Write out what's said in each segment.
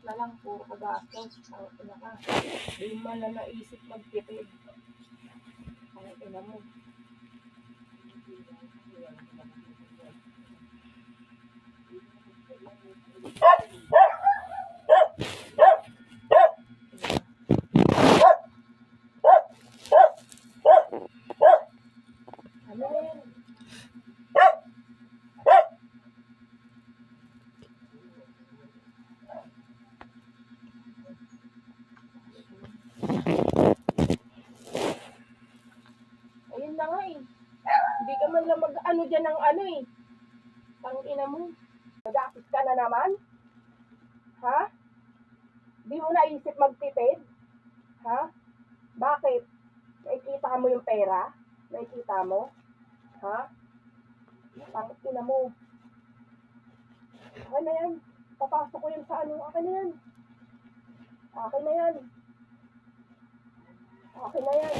na lang, puro kagastos. Ang ina ka. Di man na naisip magtipid. Ang ina mo. Ano yan? Ayun na nga eh. Hindi ka man lang mag-ano dyan ng ano eh. Pang ina mo. Nag-aakit ka na naman? Ha? Di mo naisip magtipid? Ha? Bakit? Nakikita mo yung pera? Nakikita mo? Ha? Pang ina mo. Akin na yan. Papasok ko yan sa ano. Akin na yan. Akin na yan. Akin na yan.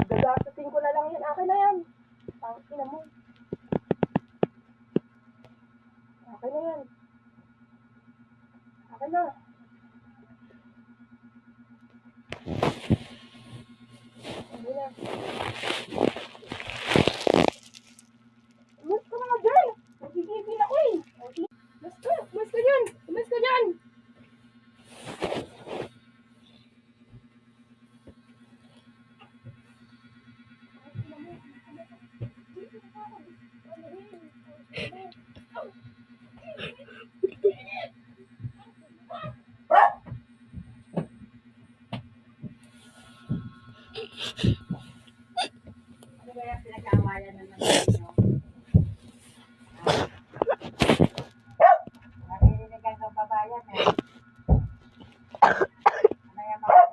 Gagastusin ko na lang yan. Akin na yan. Pang ina mo. Akin na yan. Akin na. Akin na. Umas ka mga dyan. Nagigigil ako eh. Umas ka dyan. Umas ka dyan. Ano ba yung pinag-aawayan na naman ninyo? Naririnig ang kababayan eh. Ano yung mga...